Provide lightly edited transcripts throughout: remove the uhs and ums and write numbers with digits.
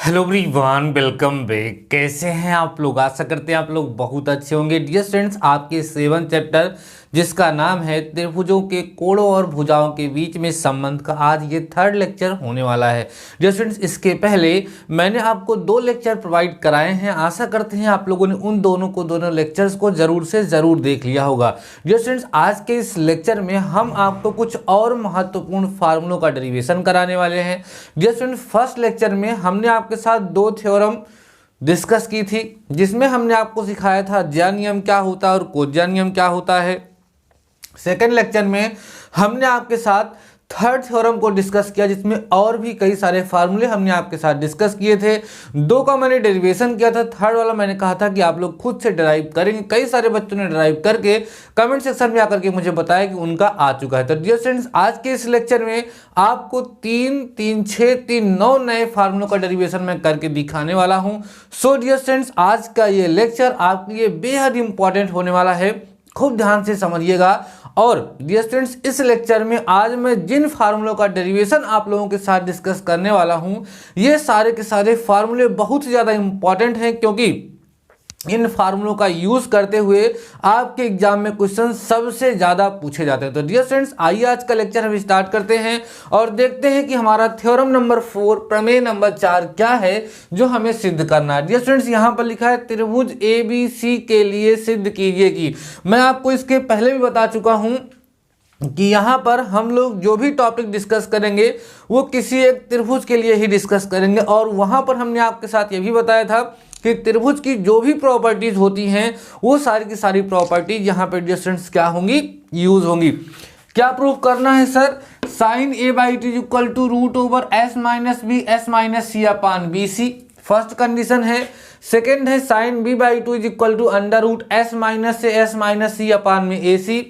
Hello everyone, welcome back. कैसे हैं आप लोग? आशा करते हैं आप लोग बहुत अच्छे होंगे। डियर स्टूडेंट्स, आपके 7th चैप्टर जिसका नाम है त्रिभुजों के कोणों और भुजाओं के बीच में संबंध का आज ये 3rd लेक्चर होने वाला है। डियर स्टूडेंट्स, इसके पहले मैंने आपको 2 लेक्चर प्रोवाइड कराए हैं। आशा करते हैं आप लोगों ने उन दोनों लेक्चर्स को जरूर से जरूर देख लिया होगा। डियर स्टूडेंट्स, आज के इस लेक्चर में हम आपको कुछ और महत्वपूर्ण फार्मूलों का डेरिवेशन कराने वाले हैं। डियर स्टूडेंट्स, फर्स्ट लेक्चर में हमने आपके साथ 2 थ्योरम डिस्कस की थी, जिसमें हमने आपको सिखाया था ज्या नियम क्या होता है और कोज्या नियम क्या होता है। सेकेंड लेक्चर में हमने आपके साथ 3rd थ्योरम को डिस्कस किया, जिसमें और भी कई सारे फार्मूले हमने आपके साथ डिस्कस किए थे। 2 का मैंने डेरिवेशन किया था, 3rd वाला मैंने कहा था कि आप लोग खुद से डिराइव करेंगे। कई सारे बच्चों ने डिराइव करके कमेंट सेक्शन में आकर के मुझे बताया कि उनका आ चुका है। तो डियर स्टूडेंट्स, आज के इस लेक्चर में आपको 3, 3, 6, 3, 9 नए फार्मूलों का डेरिवेशन मैं करके दिखाने वाला हूँ। सो डियर स्टूडेंट्स, आज का ये लेक्चर आपके लिए बेहद इंपॉर्टेंट होने वाला है, खूब ध्यान से समझिएगा। और डियर स्टूडेंट्स, इस लेक्चर में आज मैं जिन फार्मूलों का डेरिवेशन आप लोगों के साथ डिस्कस करने वाला हूं, ये सारे के सारे फार्मूले बहुत ही ज़्यादा इंपॉर्टेंट हैं, क्योंकि इन फार्मूलों का यूज करते हुए आपके एग्जाम में क्वेश्चन सबसे ज्यादा पूछे जाते हैं। तो डियर स्टूडेंट्स, आइए आज का लेक्चर हम स्टार्ट करते हैं और देखते हैं कि हमारा थ्योरम नंबर 4 प्रमेय नंबर 4 क्या है जो हमें सिद्ध करना है। डियर स्टूडेंट्स, यहाँ पर लिखा है त्रिभुज ABC के लिए सिद्ध कीजिए कि। मैं आपको इसके पहले भी बता चुका हूं कि यहाँ पर हम लोग जो भी टॉपिक डिस्कस करेंगे वो किसी एक त्रिभुज के लिए ही डिस्कस करेंगे। और वहाँ पर हमने आपके साथ ये भी बताया था कि त्रिभुज की जो भी प्रॉपर्टीज होती हैं वो सारी की सारी प्रॉपर्टीज यहाँ पर डियर स्टूडेंट्स क्या होंगी, यूज होंगी। क्या प्रूफ करना है sir? Sine A/T equal to √S-B S-C upon BC first condition है। सेकेंड है sine B/2 equal to √S- S-C upon में AC।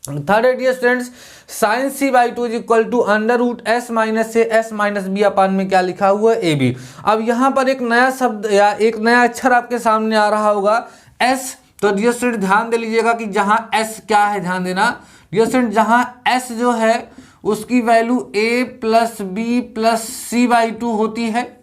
थर्ड है dear students, sine C/2 equal to √S- S-B upon में क्या लिखा हुआ है, AB। अब यहाँ पर एक नया शब्द या एक नया अक्षर आपके सामने आ रहा होगा, S। तो डियर स्टूडेंट ध्यान दे लीजिएगा कि जहाँ S क्या है, ध्यान देना डियर स्टूडेंट, जहाँ S जो है उसकी वैल्यू A+B+C/2 होती है,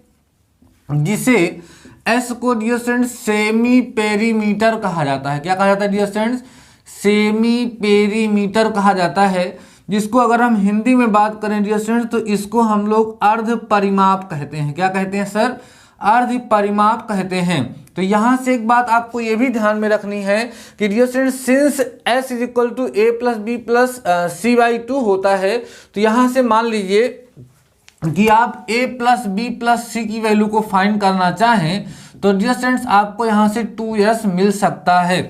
जिसे S को डियर स्टूडेंट सेमी पेरीमीटर कहा जाता है। क्या कहा जाता है डियर स्टूडेंट्स? सेमी पेरीमीटर कहा जाता है, जिसको अगर हम हिंदी में बात करें डियर स्टूडेंट्स तो इसको हम लोग अर्ध परिमाप कहते हैं। क्या कहते हैं सर? अर्ध परिमाप कहते हैं। तो यहां से एक बात आपको ये भी ध्यान में रखनी है कि dear students, since S is equal to A+B+C/2 होता है, तो यहां से मान लीजिए कि आप A+B+C की वैल्यू को फाइंड करना चाहें तो डियर स्टूडेंट्स आपको यहां से 2S मिल सकता है।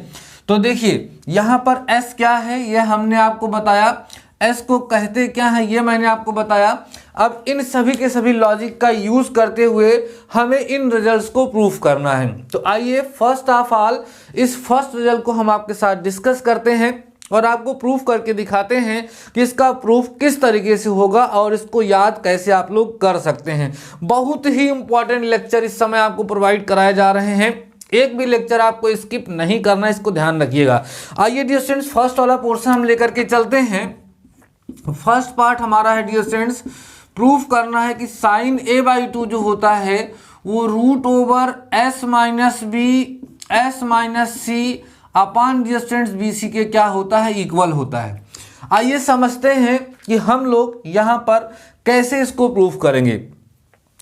तो देखिए यहाँ पर S क्या है ये हमने आपको बताया, S को कहते क्या है ये मैंने आपको बताया। अब इन सभी के सभी लॉजिक का यूज करते हुए हमें इन रिजल्ट्स को प्रूफ करना है। तो आइए फर्स्ट ऑफ ऑल इस फर्स्ट रिजल्ट को हम आपके साथ डिस्कस करते हैं और आपको प्रूफ करके दिखाते हैं कि इसका प्रूफ किस तरीके से होगा और इसको याद कैसे आप लोग कर सकते हैं। बहुत ही इंपॉर्टेंट लेक्चर इस समय आपको प्रोवाइड कराए जा रहे हैं, एक भी लेक्चर आपको स्किप नहीं करना, इसको ध्यान रखिएगा। आइए डियर स्टूडेंट्स, फर्स्ट वाला पोर्शन हम लेकर के चलते हैं। फर्स्ट पार्ट हमारा है डियर स्टूडेंट्स, प्रूफ करना है कि साइन A/2 जो होता है वो √S-B S-C अपान डियर स्टूडेंट्स BC के क्या होता है, इक्वल होता है। आइए समझते हैं कि हम लोग यहाँ पर कैसे इसको प्रूफ करेंगे।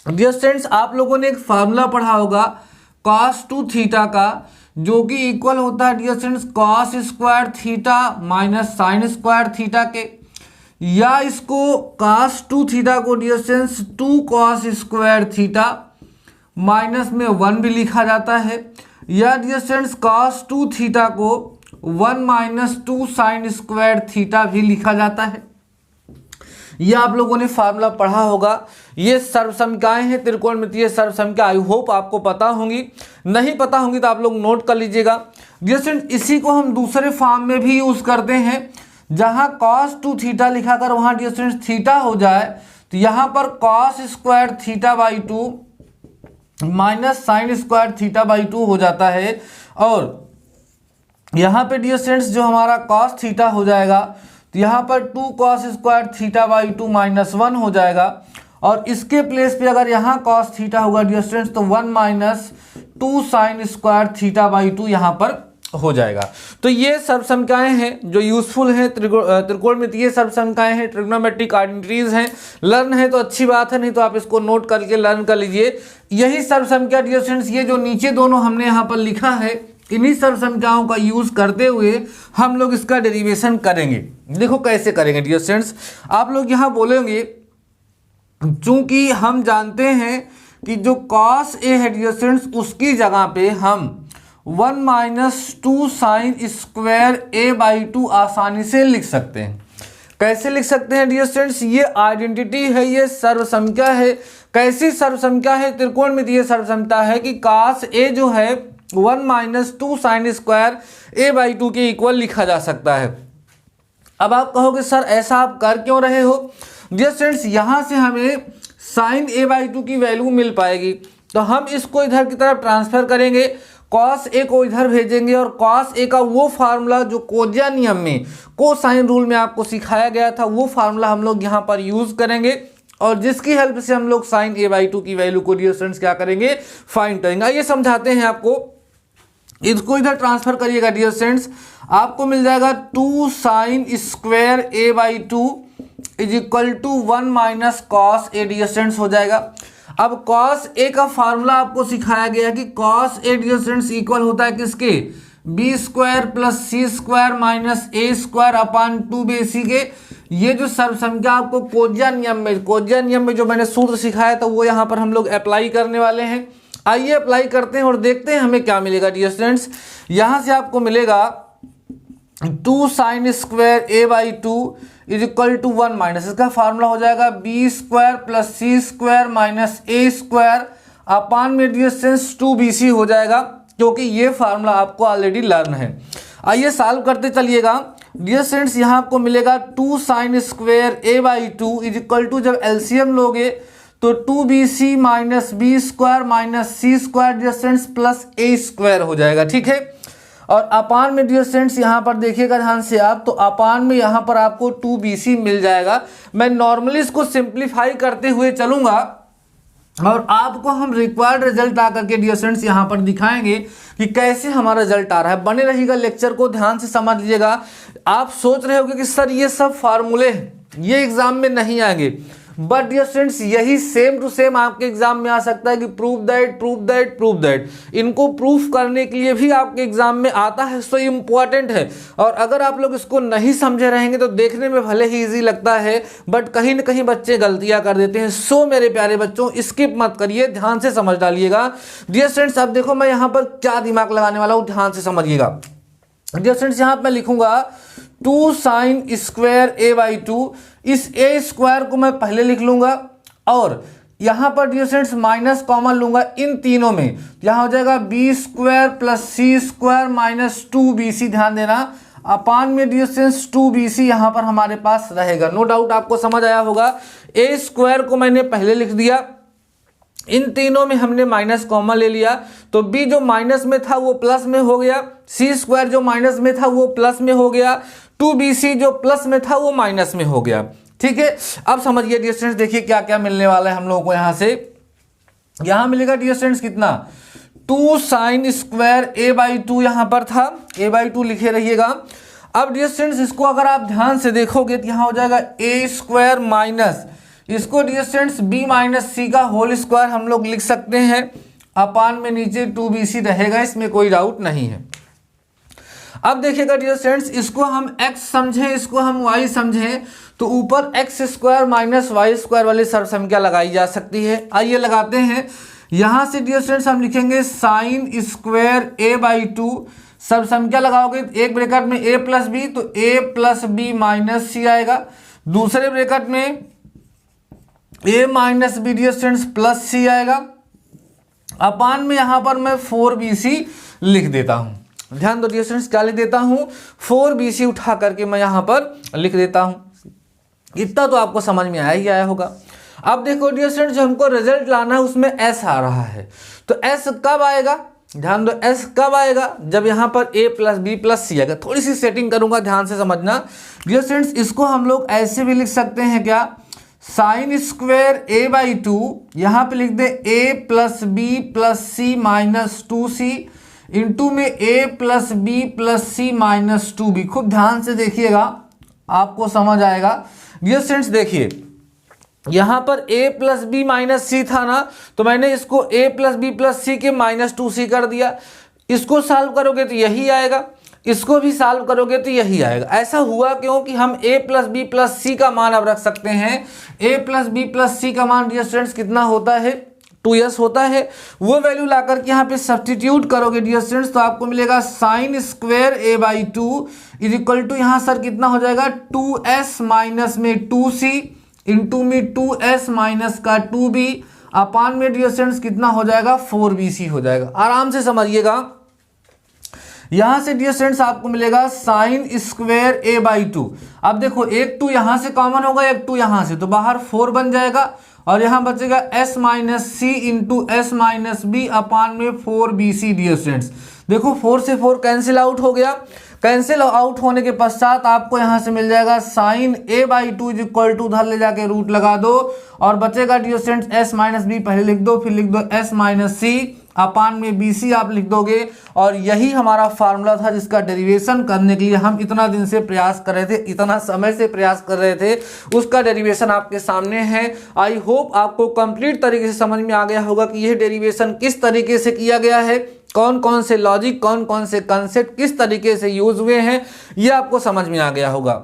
डियर स्टूडेंट्स, आप लोगों ने एक फार्मूला पढ़ा होगा cos2 थीटा का, जो कि इक्वल होता है dear students cos² theta minus sin² theta के, या इसको cos2 थीटा को dear students 2 cos² theta minus में 1 भी लिखा जाता है, या डियर स्टूडेंट्स cos2 थीटा को 1 - 2 sin² थीटा भी लिखा जाता है। ये आप लोगों ने फार्मूला पढ़ा होगा। ये सर्वसमिकाएं हैं, त्रिकोणमितीय सर्वसमिका। आई होप आपको पता होंगी, नहीं पता होंगी तो आप लोग नोट कर लीजिएगा। डियर स्टूडेंट, इसी को हम दूसरे फॉर्म में भी यूज करते हैं, जहां cos2 थीटा लिखाकर वहां डियर स्टूडेंट थीटा हो जाए, तो यहां पर cos² θ/2 माइनस sin² θ/2 हो जाता है। और यहाँ पे डियर स्टूडेंट्स जो हमारा cos थीटा हो जाएगा, तो यहाँ पर 2 cos² θ/2 -1 हो जाएगा। और इसके प्लेस पे अगर यहाँ कॉस थीटा होगा डियर स्टूडेंट्स तो 1 minus 2 sine square theta by 2 यहाँ पर हो जाएगा। तो ये सर्व संख्याएं हैं जो यूजफुल हैं, त्रिकोणमितीय सर्व संख्याएं हैं, ट्रिग्नोमेट्रिक आइडेंटिटीज हैं। लर्न है तो अच्छी बात है, नहीं तो आप इसको नोट करके लर्न कर लीजिए। यही सर्व संख्या डियर स्टूडेंट्स, ये जो नीचे दोनों हमने यहाँ पर लिखा है, इन्हीं सर्व संख्याओं का यूज करते हुए हम लोग इसका डेरिवेशन करेंगे। देखो कैसे करेंगे डियर स्टूडेंट्स, आप लोग यहाँ बोलेंगे चूंकि हम जानते हैं कि जो cos a है डियर स्टूडेंट्स, उसकी जगह पे हम 1 minus 2 sine square a by 2 आसानी से लिख सकते हैं। कैसे लिख सकते हैं डियर स्टूडेंट्स, ये आइडेंटिटी है, ये सर्व संख्या है। कैसी सर्व संख्या है? त्रिकोणमितीय सर्व संख्या है कि cos a जो है 1 minus 2 sine square a by 2 के इक्वल लिखा जा सकता है। अब आप कहोगे सर ऐसा आप कर क्यों रहे हो? डियर स्टूडेंट्स, यहाँ से हमें साइन a बाई 2 की वैल्यू मिल पाएगी, तो हम इसको इधर की तरफ ट्रांसफर करेंगे, cos a को इधर भेजेंगे और cos a का वो फार्मूला जो कोज्या नियम में, कोसाइन रूल में आपको सिखाया गया था, वो फार्मूला हम लोग यहाँ पर यूज करेंगे और जिसकी हेल्प से हम लोग साइन a बाई 2 की वैल्यू को डियर स्टूडेंट्स क्या करेंगे? फाइंड करेंगे। आइए समझाते हैं आपको। इसको इधर ट्रांसफर करिएगा डियर स्टूडेंट्स, आपको मिल जाएगा 2 sine square a by 2 is equal to 1 minus cos A dear students हो जाएगा। अब कॉस ए का फार्मूला आपको सिखाया गया कि cos A dear students equal होता है किसके? B square plus C square minus A square upon 2bc के। ये जो सर्व संख्या आपको कोज्या नियम में जो मैंने सूत्र सिखाया था वो यहाँ पर हम लोग अप्लाई करने वाले हैं। आइए अप्लाई करते हैं और देखते हैं हमें क्या मिलेगा डियर स्टूडेंट्स। यहाँ से आपको मिलेगा 2 sine square a by 2 is equal to 1 minus, इसका फार्मूला हो जाएगा B square plus C square minus A square upon में डियर स्टूडेंट्स 2bc हो जाएगा, क्योंकि ये फार्मूला आपको ऑलरेडी लर्न है। आइए सॉल्व करते चलिएगा डियर स्टूडेंट्स। यहाँ आपको मिलेगा 2 sine square a by 2 is equal to, जब एलसीएम लोगे तो 2bc minus B square minus C square dear students plus A square हो जाएगा, ठीक है। और अपान में डियर स्टूडेंट्स यहाँ पर देखिएगा ध्यान से आप, तो अपान में यहाँ पर आपको 2bc मिल जाएगा। मैं नॉर्मली इसको सिंप्लीफाई करते हुए चलूंगा और आपको हम रिक्वायर्ड रिजल्ट आकर के डियर स्टूडेंट्स यहाँ पर दिखाएंगे कि कैसे हमारा रिजल्ट आ रहा है। बने रहिएगा, लेक्चर को ध्यान से समझ लीजिएगा। आप सोच रहे होंगे कि सर ये सब फार्मूले ये एग्जाम में नहीं आएंगे, बट डियर स्टूडेंट्स यही सेम टू सेम आपके एग्जाम में आ सकता है कि प्रूव दैट। इनको प्रूफ करने के लिए भी आपके एग्जाम में आता है, सो इम्पॉर्टेंट है। और अगर आप लोग इसको नहीं समझे रहेंगे तो देखने में भले ही इजी लगता है, बट कहीं ना कहीं बच्चे गलतियां कर देते हैं। सो मेरे प्यारे बच्चों, स्किप मत करिए, ध्यान से समझ डालिएगा। डियर स्टूडेंट्स अब देखो मैं यहाँ पर क्या दिमाग लगाने वाला हूँ, ध्यान से समझिएगा। डियर स्टूडेंट्स यहाँ मैं लिखूंगा 2 साइन स्क्वायर a बाई 2, इस a स्क्वायर को मैं पहले लिख लूंगा और यहाँ पर डियर स्टूडेंट्स माइनस कॉमन लूंगा इन तीनों में, यहाँ हो जाएगा B square plus C square minus 2bc, ध्यान देना अपान में डियर स्टूडेंट्स 2bc यहाँ पर हमारे पास रहेगा। नो डाउट आपको समझ आया होगा। a स्क्वायर को मैंने पहले लिख दिया, इन तीनों में हमने माइनस कॉमन ले लिया, तो b जो माइनस में था वो प्लस में हो गया, c स्क्वायर जो माइनस में था वो प्लस में हो गया, 2bc जो प्लस में था वो माइनस में हो गया, ठीक है। अब समझिए डियर स्टूडेंट्स, देखिए क्या क्या मिलने वाला है हम लोगों को। यहाँ से यहाँ मिलेगा डियर स्टूडेंट्स कितना? 2 साइन स्क्वायर a बाई 2 यहाँ पर था, a बाई 2 लिखे रहिएगा। अब डियर स्टूडेंट्स इसको अगर आप ध्यान से देखोगे तो यहाँ हो जाएगा a स्क्वायर माइनस, इसको डियर स्टूडेंट्स b माइनस सी का होल स्क्वायर हम लोग लिख सकते हैं, अपान में नीचे 2bc रहेगा, इसमें कोई डाउट नहीं है। अब देखिएगा डियर स्टूडेंट्स, इसको हम x समझें, इसको हम y समझें, तो ऊपर x square minus Y square वाली सर्व संख्या लगाई जा सकती है। आइए लगाते हैं। यहाँ से डियर स्टूडेंट्स हम लिखेंगे साइन स्क्वायर a बाई 2, सर्व संख्या लगाओगे एक ब्रैकेट में a प्लस बी, तो a plus B minus C आएगा, दूसरे ब्रैकेट में a minus B dear students plus C आएगा, अपान में यहाँ पर मैं 4bc लिख देता हूँ। ध्यान दो डियर स्टूडेंट्स, क्या लिख देता हूँ? 4bc उठा करके मैं यहाँ पर लिख देता हूँ। इतना तो आपको समझ में आया ही आया होगा। अब देखो डियर स्टूडेंट्स, जो हमको रिजल्ट लाना है उसमें s आ रहा है, तो s कब आएगा? ध्यान दो, s कब आएगा? जब यहाँ पर a plus B plus C आएगा। थोड़ी सी सेटिंग करूंगा, ध्यान से समझना डियर स्टूडेंट्स। इसको हम लोग ऐसे भी लिख सकते हैं क्या? Sign square A by to, यहां पे लिख दे ए प्लस बी प्लस सी माइनस 2c इंटू में ए प्लस बी प्लस सी माइनस 2b। खूब ध्यान से देखिएगा, आपको समझ आएगा। डियर स्टूडेंट्स देखिए, यहां पर a प्लस बी माइनस सी था ना, तो मैंने इसको a प्लस बी प्लस सी के माइनस 2c कर दिया। इसको सॉल्व करोगे तो यही आएगा, इसको भी सॉल्व करोगे तो यही आएगा। ऐसा हुआ क्योंकि हम a प्लस बी प्लस सी का मान अब रख सकते हैं। a प्लस बी प्लस सी का मान डियर स्टूडेंट्स कितना होता है, 2s होता है। वो वैल्यू ला करके यहाँ पे सब्सटीट्यूट करोगे डियर स्टूडेंट्स, तो आपको मिलेगा sine square A by two is equal to यहाँ सर कितना हो जाएगा 2s माइनस में 2c इंटू में 2s माइनस का 2b अपान में डियर स्टूडेंट्स कितना हो जाएगा 4bc हो जाएगा। आराम से समझिएगा, यहां से डियर स्टूडेंट्स आपको मिलेगा sine square A by to. अब देखो एक 2 यहां से कॉमन होगा, एक 2 यहां से, तो बाहर 4 बन जाएगा और यहां बचेगा s माइनस सी into S minus B upon में 4bc। डियर स्टूडेंट्स देखो 4 से 4 कैंसिल आउट हो गया। कैंसिल आउट होने के पश्चात आपको यहां से मिल जाएगा sine A by two is equal to, उधर ले जाके रूट लगा दो और बचेगा dear students S minus B पहले लिख दो, फिर लिख दो एस माइनस सी अपान में बी सी आप लिख दोगे। और यही हमारा फार्मूला था जिसका डेरिवेशन करने के लिए हम इतना दिन से प्रयास कर रहे थे, इतना समय से प्रयास कर रहे थे, उसका डेरिवेशन आपके सामने है। आई होप आपको कंप्लीट तरीके से समझ में आ गया होगा कि यह डेरिवेशन किस तरीके से किया गया है, कौन कौन से लॉजिक, कौन कौन से कंसेप्ट किस तरीके से यूज हुए हैं, यह आपको समझ में आ गया होगा।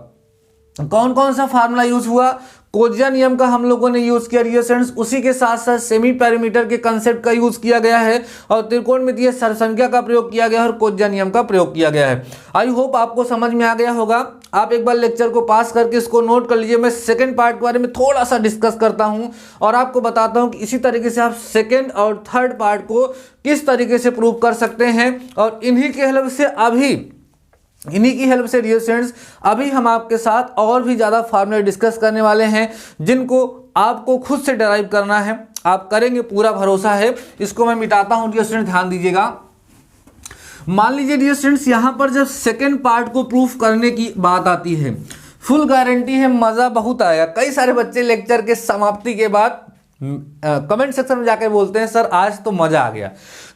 कौन कौन सा फार्मूला यूज हुआ, कोज्या नियम का हम लोगों ने यूज किया डियर स्टूडेंट्स, उसी के साथ साथ सेमी पैरामीटर के कंसेप्ट का यूज किया गया है और त्रिकोणमितीय सरसंख्या का प्रयोग किया गया है और कोज्या नियम का प्रयोग किया गया है। आई होप आपको समझ में आ गया होगा। आप एक बार लेक्चर को पास करके इसको नोट कर लीजिए। मैं सेकंड पार्ट के बारे में थोड़ा सा डिस्कस करता हूं और आपको बताता हूं कि इसी तरीके से आप सेकंड और थर्ड पार्ट को किस तरीके से प्रूव कर सकते हैं। और इन्हीं की हेल्प से डियर स्टूडेंट्स अभी हम आपके साथ और भी ज़्यादा फार्मूले डिस्कस करने वाले हैं, जिनको आपको खुद से डराइव करना है। आप करेंगे, पूरा भरोसा है। इसको मैं मिटाता हूं डियर स्टूडेंट्स, ध्यान दीजिएगा। मान लीजिए डियर स्टूडेंट्स यहां पर जब सेकेंड पार्ट को प्रूफ करने की बात आती है, फुल गारंटी है मज़ा बहुत आएगा। कई सारे बच्चे लेक्चर के समाप्ति के बाद कमेंट सेक्शन में जाकर बोलते हैं सर आज तो मज़ा आ गया।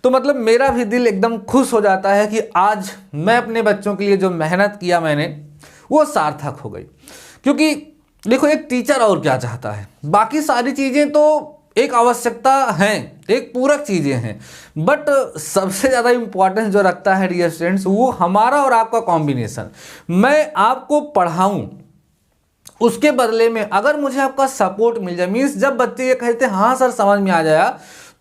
तो मतलब मेरा भी दिल एकदम खुश हो जाता है कि आज मैं अपने बच्चों के लिए जो मेहनत किया मैंने वो सार्थक हो गई। क्योंकि देखो एक टीचर और क्या चाहता है, बाकी सारी चीज़ें तो एक आवश्यकता हैं, एक पूरक चीज़ें हैं, बट सबसे ज़्यादा इम्पोर्टेंस जो रखता है डियर स्टूडेंट्स वो हमारा और आपका कॉम्बिनेशन। मैं आपको पढ़ाऊँ, उसके बदले में अगर मुझे आपका सपोर्ट मिल जाए, मीन्स जब बच्चे ये कहते हैं हाँ सर समझ में आ जाया,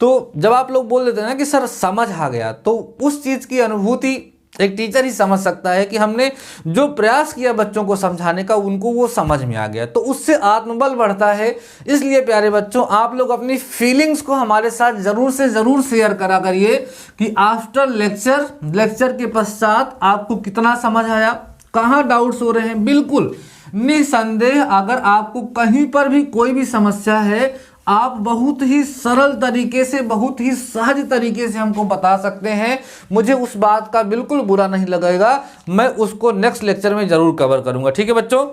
तो जब आप लोग बोल देते हैं ना कि सर समझ आ गया, तो उस चीज़ की अनुभूति एक टीचर ही समझ सकता है कि हमने जो प्रयास किया बच्चों को समझाने का उनको वो समझ में आ गया, तो उससे आत्मबल बढ़ता है। इसलिए प्यारे बच्चों आप लोग अपनी फीलिंग्स को हमारे साथ ज़रूर से ज़रूर शेयर करा करिए कि आफ्टर लेक्चर के पश्चात आपको कितना समझ आया, कहाँ डाउट्स हो रहे हैं। बिल्कुल निसंदेह अगर आपको कहीं पर भी कोई भी समस्या है, आप बहुत ही सरल तरीके से, बहुत ही सहज तरीके से हमको बता सकते हैं। मुझे उस बात का बिल्कुल बुरा नहीं लगेगा, मैं उसको नेक्स्ट लेक्चर में जरूर कवर करूंगा। ठीक है बच्चों,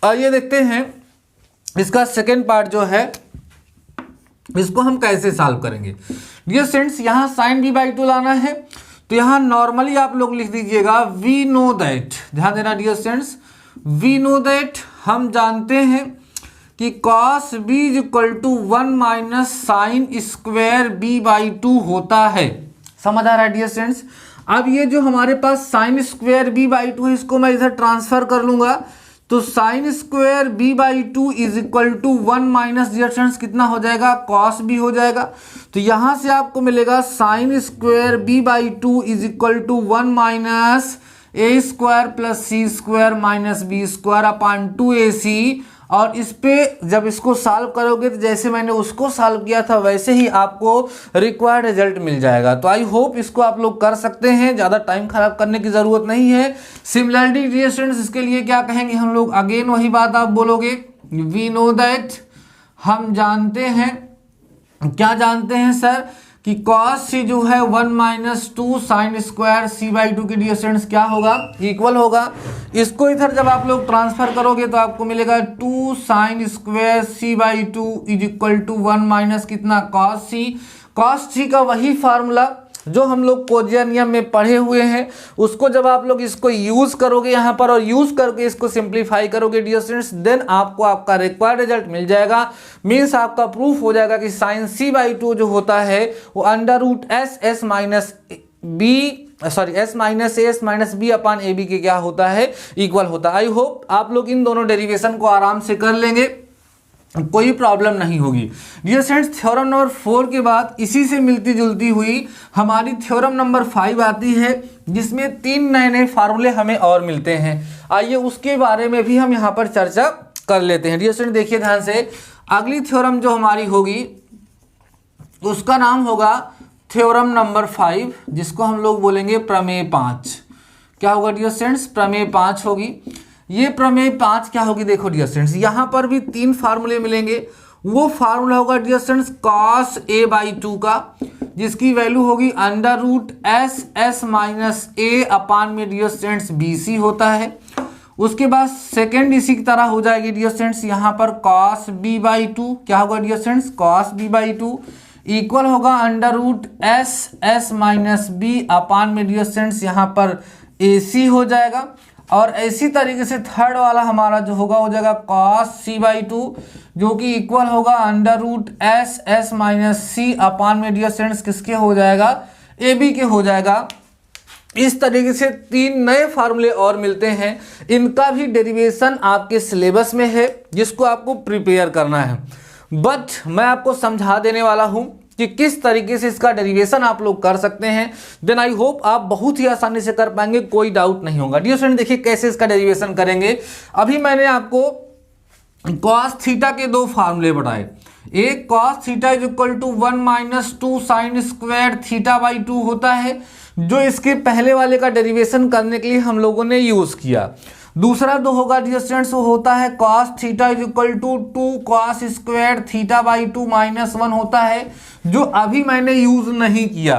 आइए देखते हैं इसका सेकेंड पार्ट जो है इसको हम कैसे सॉल्व करेंगे। डियर स्टूडेंट्स यहाँ साइन बी बाई टू लाना है, तो यहाँ नॉर्मली आप लोग लिख दीजिएगा वी नो दैट। ध्यान देना dear students, we know that हम जानते हैं कि cos b is equal to 1 minus sine square b by 2 होता है। समझ आ रहा है डियर स्टूडेंट्स। अब ये जो हमारे पास साइन स्क्वायर b बाई 2 है इसको मैं इधर ट्रांसफर कर लूंगा, तो sine square b by 2 is equal to 1 minus dear students कितना हो जाएगा cos b हो जाएगा। तो यहां से आपको मिलेगा sine square b by 2 is equal to 1 minus A square plus C square minus B square upon 2ac। और इस पे जब इसको सॉल्व करोगे तो जैसे मैंने उसको सॉल्व किया था वैसे ही आपको रिक्वायर्ड रिजल्ट मिल जाएगा। तो आई होप इसको आप लोग कर सकते हैं, ज़्यादा टाइम खराब करने की ज़रूरत नहीं है। सिमिलरिटी डियर स्टूडेंट्स इसके लिए क्या कहेंगे हम लोग, अगेन वही बात आप बोलोगे, वी नो दैट हम जानते हैं। क्या जानते हैं सर कि cos c जो है 1 minus 2 sine square c by 2 की डियर स्टूडेंट्स क्या होगा, इक्वल होगा। इसको इधर जब आप लोग ट्रांसफर करोगे तो आपको मिलेगा 2 sine square c by 2 is equal to 1 minus कितना cos c। cos c का वही फार्मूला जो हम लोग कोजिया नियम में पढ़े हुए हैं, उसको जब आप लोग इसको यूज करोगे यहाँ पर और यूज करके इसको सिंप्लीफाई करोगे डियर स्टूडेंट्स, देन आपको आपका रिक्वायर्ड रिजल्ट मिल जाएगा। मीन्स आपका प्रूफ हो जाएगा कि साइन c बाई 2 जो होता है वो under root S minus B upon A B के क्या होता है, इक्वल होता है। आई होप आप लोग इन दोनों डेरिवेशन को आराम से कर लेंगे, कोई प्रॉब्लम नहीं होगी। डियर स्टूडेंट्स, थ्योरम नंबर 4 के बाद इसी से मिलती जुलती हुई हमारी थ्योरम नंबर 5 आती है, जिसमें 3 नए नए फार्मूले हमें और मिलते हैं। आइए उसके बारे में भी हम यहाँ पर चर्चा कर लेते हैं। डियर स्टूडेंट देखिए ध्यान से, अगली थ्योरम जो हमारी होगी उसका नाम होगा थ्योरम नंबर 5, जिसको हम लोग बोलेंगे प्रमेय 5। क्या होगा डियर स्टूडेंट्स, प्रमेय 5 होगी। ये प्रमेय 5 क्या होगी, देखो डियर स्टूडेंट्स यहाँ पर भी 3 फार्मूले मिलेंगे। वो फार्मूला होगा dear students cos a by 2 का, जिसकी वैल्यू होगी under root S minus A upon में डियर स्टूडेंट्स bc होता है। उसके बाद सेकेंड इसी की तरह हो जाएगी डियर स्टूडेंट्स यहाँ पर cos b बाई 2। क्या होगा dear students, cos b by 2 equal होगा under root S minus B upon में डियर स्टूडेंट्स यहाँ पर ac हो जाएगा। और इसी तरीके से थर्ड वाला हमारा जो होगा हो जाएगा cos c बाई 2, जो कि इक्वल होगा under root S minus C upon में डियर स्टूडेंट्स किसके हो जाएगा, ए बी के हो जाएगा। इस तरीके से 3 नए फार्मूले और मिलते हैं। इनका भी डेरिवेशन आपके सिलेबस में है, जिसको आपको प्रिपेयर करना है। बट मैं आपको समझा देने वाला हूं कि किस तरीके से इसका डेरिवेशन आप लोग कर सकते हैं। देन आई होप आप बहुत ही आसानी से कर पाएंगे, कोई डाउट नहीं होगा। डियर स्टूडेंट देखिए कैसे इसका डेरिवेशन करेंगे। अभी मैंने आपको cos थीटा के 2 फार्मूले बताए। एक cos theta is equal to 1 minus 2 sine square theta by 2 होता है, जो इसके पहले वाले का डेरिवेशन करने के लिए हम लोगों ने यूज किया। दूसरा जो होगा डियर स्टूडेंट्स वो होता है cos theta is equal to 2 cos square theta by 2 minus 1 होता है, जो अभी मैंने यूज नहीं किया।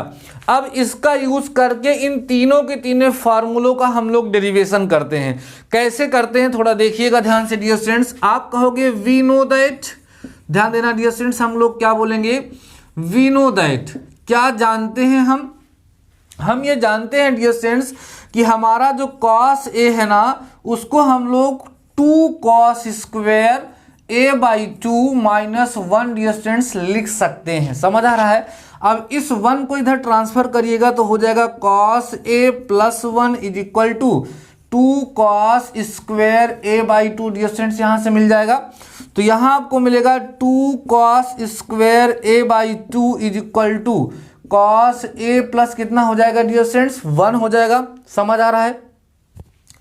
अब इसका यूज करके इन तीनों के तीनों फार्मूलों का हम लोग डेरिवेशन करते हैं। कैसे करते हैं थोड़ा देखिएगा ध्यान से डियर स्टूडेंट्स। आप कहोगे वी नो दैट, ध्यान देना डियर स्टूडेंट्स, हम लोग क्या बोलेंगे, वी नो दैट। क्या जानते हैं हम ये जानते हैं डियर स्टूडेंट्स कि हमारा जो cos a है ना, उसको हम लोग 2 cos square a by 2 minus 1 dear students लिख सकते हैं। समझ आ रहा है। अब इस 1 को इधर ट्रांसफर करिएगा तो हो जाएगा cos a plus 1 is equal to 2 cos square a by 2 dear students यहाँ से मिल जाएगा। तो यहाँ आपको मिलेगा 2 cos square a by 2 is equal to cos a plus कितना हो जाएगा डियर स्टूडेंट्स, 1 हो जाएगा। समझ आ रहा है।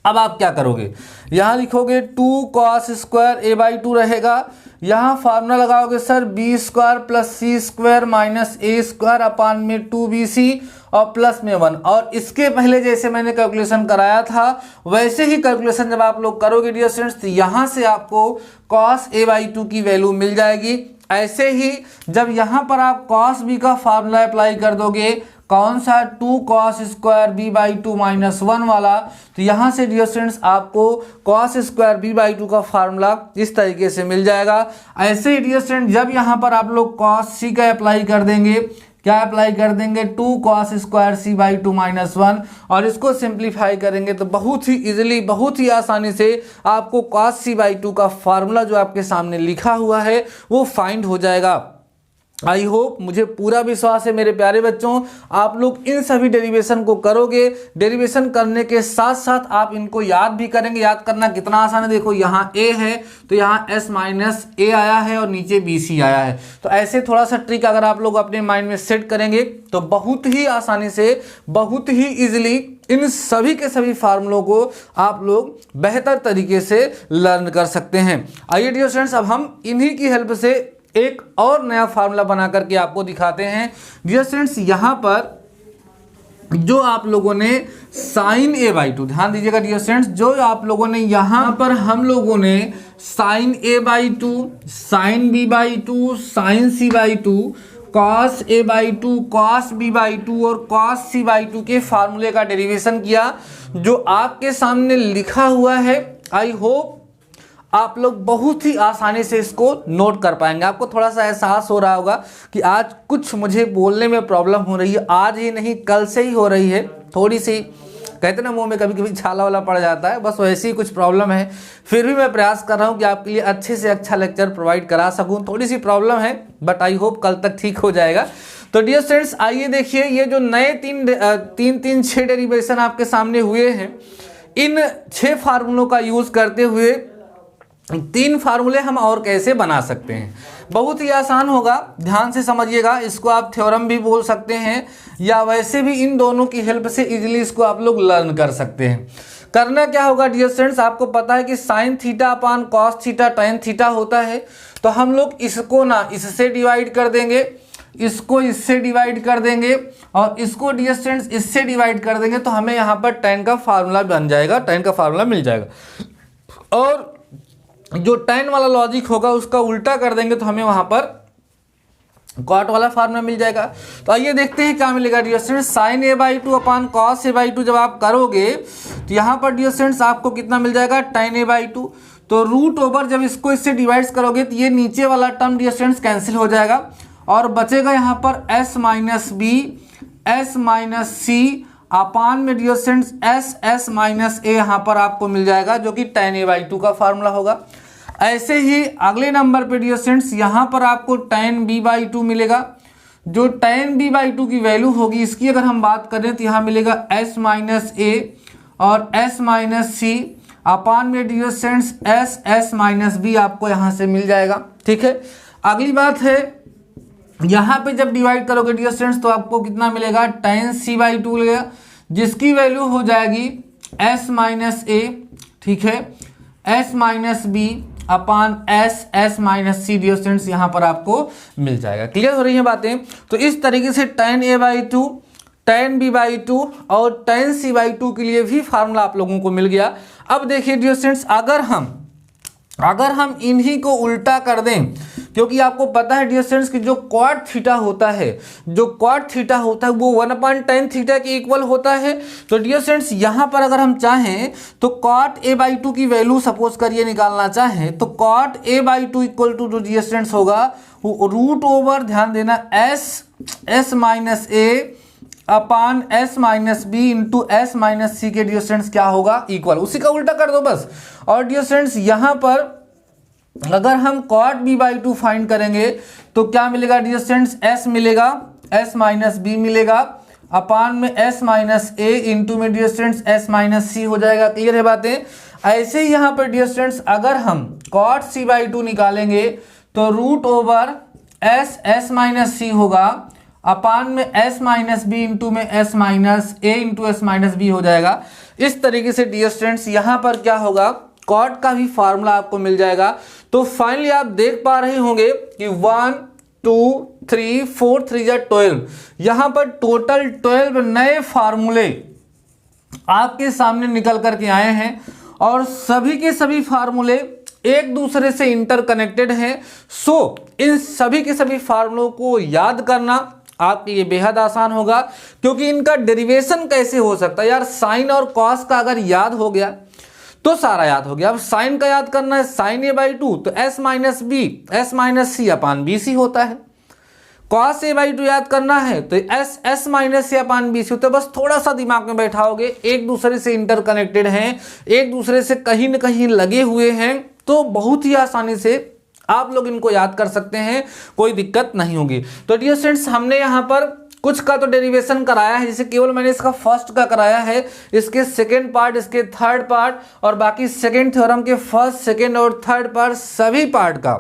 अब आप क्या करोगे, यहाँ लिखोगे 2 cos स्क्वायर a बाई 2 रहेगा। यहाँ फार्मूला लगाओगे sir b square plus c square minus a square upon में 2bc और प्लस में 1। और इसके पहले जैसे मैंने कैलकुलेशन कराया था वैसे ही कैलकुलेशन जब आप लोग करोगे डियर स्टूडेंट्स, तो यहाँ से आपको cos a बाई 2 की वैल्यू मिल जाएगी। ऐसे ही जब यहाँ पर आप cos b का फार्मूला अप्लाई कर दोगे, कौन सा 2 cos square b by 2 minus 1 वाला, तो यहाँ से डियर स्टूडेंट्स आपको cos स्क्वायर b बाई 2 का फार्मूला इस तरीके से मिल जाएगा। ऐसे ही डियर स्टूडेंट जब यहाँ पर आप लोग cos c का अप्लाई कर देंगे, क्या अप्लाई कर देंगे 2 cos square c by 2 minus 1, और इसको सिंप्लीफाई करेंगे तो बहुत ही इजीली बहुत ही आसानी से आपको cos c बाई 2 का फार्मूला जो आपके सामने लिखा हुआ है वो फाइंड हो जाएगा। आई होप, मुझे पूरा विश्वास है मेरे प्यारे बच्चों, आप लोग इन सभी डेरिवेशन को करोगे। डेरिवेशन करने के साथ साथ आप इनको याद भी करेंगे। याद करना कितना आसान है, देखो यहाँ a है तो यहाँ s माइनस a आया है और नीचे bc आया है। तो ऐसे थोड़ा सा ट्रिक अगर आप लोग अपने माइंड में सेट करेंगे तो बहुत ही आसानी से बहुत ही इजीली इन सभी के सभी फार्मूलों को आप लोग बेहतर तरीके से लर्न कर सकते हैं। आइए डियर स्टूडेंट्स, अब हम इन्हीं की हेल्प से एक और नया फार्मूला बना करके आपको दिखाते हैं। डियर स्टूडेंट्स यहाँ पर जो आप लोगों ने साइन a बाई 2, ध्यान दीजिएगा डियर स्टूडेंट्स, जो आप लोगों ने यहाँ पर हम लोगों ने sine a by 2, sine b by 2, sine c by 2 cos A by two, cos B by two और कॉस सी बाई टू के फार्मूले का डेरिवेशन किया, जो आपके सामने लिखा हुआ है। आई होप आप लोग बहुत ही आसानी से इसको नोट कर पाएंगे। आपको थोड़ा सा एहसास हो रहा होगा कि आज कुछ मुझे बोलने में प्रॉब्लम हो रही है, आज ही नहीं कल से ही हो रही है, थोड़ी सी कहते ना मुंह में कभी कभी छाला वाला पड़ जाता है, बस वैसी ही कुछ प्रॉब्लम है। फिर भी मैं प्रयास कर रहा हूँ कि आपके लिए अच्छे से अच्छा लेक्चर प्रोवाइड करा सकूँ। थोड़ी सी प्रॉब्लम है बट आई होप कल तक ठीक हो जाएगा। तो डियर स्टूडेंट्स आइए देखिए, ये जो नए तीन 6 डेरिवेशन आपके सामने हुए हैं, इन 6 फार्मूलों का यूज करते हुए 3 फार्मूले हम और कैसे बना सकते हैं। बहुत ही आसान होगा, ध्यान से समझिएगा। इसको आप थ्योरम भी बोल सकते हैं या वैसे भी इन दोनों की हेल्प से इजीली इसको आप लोग लर्न कर सकते हैं। करना क्या होगा डियर स्टूडेंट्स, आपको पता है कि sine theta upon cos theta tan theta होता है। तो हम लोग इसको ना इससे डिवाइड कर देंगे, इसको इससे डिवाइड कर देंगे और इसको डियर स्टूडेंट्स इससे डिवाइड कर देंगे, तो हमें यहाँ पर टेन का फार्मूला बन जाएगा, टेन का फार्मूला मिल जाएगा। और जो टेन वाला लॉजिक होगा उसका उल्टा कर देंगे तो हमें वहां पर कॉट वाला फार्मूला मिल जाएगा। तो आइए देखते हैं क्या मिलेगा dear students. Sine A by two upon cos A by two जब आप करोगे तो यहाँ पर डियर स्टूडेंट्स आपको कितना मिल जाएगा, टेन ए बाई टू। तो रूट ओवर जब इसको इससे डिवाइड करोगे तो ये नीचे वाला टर्म डियर स्टूडेंट्स कैंसिल हो जाएगा और बचेगा यहाँ पर S minus B S minus C upon में dear students S minus A यहाँ पर आपको मिल जाएगा, जो कि टेन ए बाई टू का फार्मूला होगा। ऐसे ही अगले नंबर पे डियर स्टूडेंट्स यहाँ पर आपको टेन बी बाई टू मिलेगा। जो टेन बी बाई टू की वैल्यू होगी, इसकी अगर हम बात करें तो यहाँ मिलेगा एस माइनस ए और एस माइनस सी अपान में dear students S minus B आपको यहाँ से मिल जाएगा। ठीक है, अगली बात है यहाँ पे जब डिवाइड करोगे डियर स्टूडेंट्स तो आपको कितना मिलेगा, टेन सी बाई टू मिलेगा, जिसकी वैल्यू हो जाएगी एस माइनस ए, ठीक है, एस माइनस बी अपान एस माइनस सी डियर स्टूडेंट्स यहाँ पर आपको मिल जाएगा। क्लियर हो रही है बातें। तो इस तरीके से tan A by two, ten B by two और टेन सी बाई टू के लिए भी फार्मूला आप लोगों को मिल गया। अब देखिए डियर स्टूडेंट्स, अगर हम इन्हीं को उल्टा कर दें, क्योंकि आपको पता है डियर स्टूडेंट्स कि जो कॉट थीटा होता है वो 1/tan थीटा के इक्वल होता है। तो डियर स्टूडेंट्स यहाँ पर अगर हम चाहें तो कॉट ए बाई टू की वैल्यू सपोज करिए निकालना चाहें तो cot A by two equal to जो डियर स्टूडेंट्स होगा रूट ओवर, ध्यान देना, S minus A upon S minus B into S minus C के डियर स्टूडेंट्स क्या होगा, इक्वल। उसी का उल्टा कर दो बस। और डियर स्टूडेंट्स यहाँ पर अगर हम cot B by two find करेंगे तो क्या मिलेगा डियर स्टूडेंट्स, एस मिलेगा, एस माइनस बी मिलेगा अपान में एस माइनस ए इंटू में dear students S minus C हो जाएगा। क्लियर है बातें। ऐसे ही यहाँ पर डियर स्टूडेंट्स अगर हम कॉट सी बाई टू निकालेंगे तो रूट ओवर एस माइनस सी होगा अपान में एस माइनस बी इंटू में S minus A into S minus B हो जाएगा। इस तरीके से डियर स्टूडेंट्स यहाँ पर क्या होगा, कॉट का भी फार्मूला आपको मिल जाएगा। तो फाइनली आप देख पा रहे होंगे कि 1 2 3 4 3 या 12, यहाँ पर टोटल 12 नए फार्मूले आपके सामने निकल करके आए हैं और सभी के सभी फार्मूले एक दूसरे से इंटरकनेक्टेड हैं। सो इन सभी के सभी फार्मूलों को याद करना आपके लिए बेहद आसान होगा, क्योंकि इनका डेरिवेशन कैसे हो सकता है यार। साइन और कॉस का अगर याद हो गया तो सारा याद हो गया। अब साइन का याद करना है, साइन ए बाई टू तो S minus B S minus C upon B C होता है। कॉस ए बाई टू याद करना है तो S minus C upon B C होता है। बस थोड़ा सा दिमाग में बैठाओगे, एक दूसरे से इंटरकनेक्टेड हैं, एक दूसरे से कहीं न कहीं लगे हुए हैं, तो बहुत ही आसानी से आप लोग इनको याद कर सकते हैं, कोई दिक्कत नहीं होगी। तो डियर स्टूडेंट्स हमने यहाँ पर कुछ का तो डेरिवेशन कराया है, जैसे केवल मैंने इसका फर्स्ट का कराया है, इसके सेकेंड पार्ट, इसके थर्ड पार्ट और बाकी सेकेंड थ्योरम के फर्स्ट सेकेंड और थर्ड पार्ट, सभी पार्ट का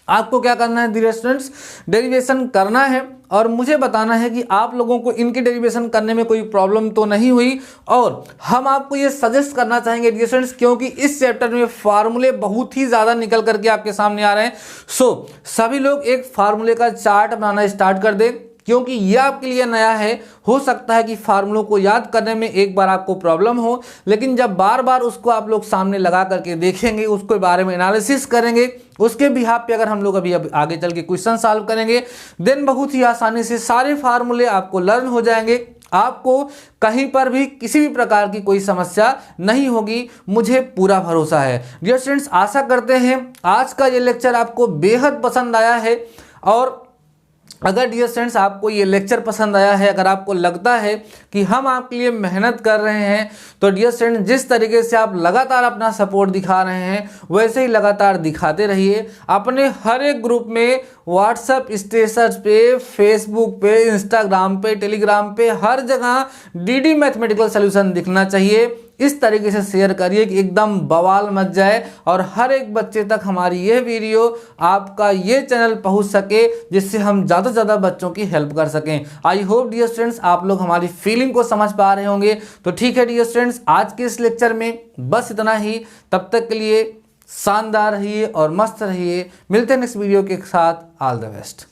आपको क्या करना है डियर स्टूडेंट्स, डेरिवेशन करना है और मुझे बताना है कि आप लोगों को इनके डेरिवेशन करने में कोई प्रॉब्लम तो नहीं हुई। और हम आपको ये सजेस्ट करना चाहेंगे डियर स्टूडेंट्स, क्योंकि इस चैप्टर में फार्मूले बहुत ही ज़्यादा निकल करके आपके सामने आ रहे हैं। सो सभी लोग एक फार्मूले का चार्ट बनाना स्टार्ट कर दें, क्योंकि ये आपके लिए नया है। हो सकता है कि फार्मूलों को याद करने में एक बार आपको प्रॉब्लम हो, लेकिन जब बार बार उसको आप लोग सामने लगा करके देखेंगे, उसके बारे में एनालिसिस करेंगे, उसके बिहाफ पे अगर हम लोग अभी आगे चल के क्वेश्चन सॉल्व करेंगे, देन बहुत ही आसानी से सारे फार्मूले आपको लर्न हो जाएंगे। आपको कहीं पर भी किसी भी प्रकार की कोई समस्या नहीं होगी, मुझे पूरा भरोसा है। डियर स्टूडेंट्स, आशा करते हैं आज का ये लेक्चर आपको बेहद पसंद आया है। और अगर डियर स्टूडेंट्स आपको ये लेक्चर पसंद आया है, अगर आपको लगता है कि हम आपके लिए मेहनत कर रहे हैं, तो डियर स्टूडेंट्स जिस तरीके से आप लगातार अपना सपोर्ट दिखा रहे हैं, वैसे ही लगातार दिखाते रहिए। अपने हर एक ग्रुप में, व्हाट्सएप स्टेटस पे, फेसबुक पे, इंस्टाग्राम पे, टेलीग्राम पे, हर जगह डीडी मैथमेटिकल सॉल्यूशन दिखना चाहिए। इस तरीके से शेयर करिए कि एकदम बवाल मच जाए और हर एक बच्चे तक हमारी यह वीडियो, आपका ये चैनल पहुंच सके, जिससे हम ज़्यादा से ज़्यादा बच्चों की हेल्प कर सकें। आई होप डियर स्टूडेंट्स आप लोग हमारी फीलिंग को समझ पा रहे होंगे। तो ठीक है डियर स्टूडेंट्स, आज के इस लेक्चर में बस इतना ही। तब तक के लिए शानदार रहिए और मस्त रहिए। मिलते हैं नेक्स्ट वीडियो के साथ। All the best.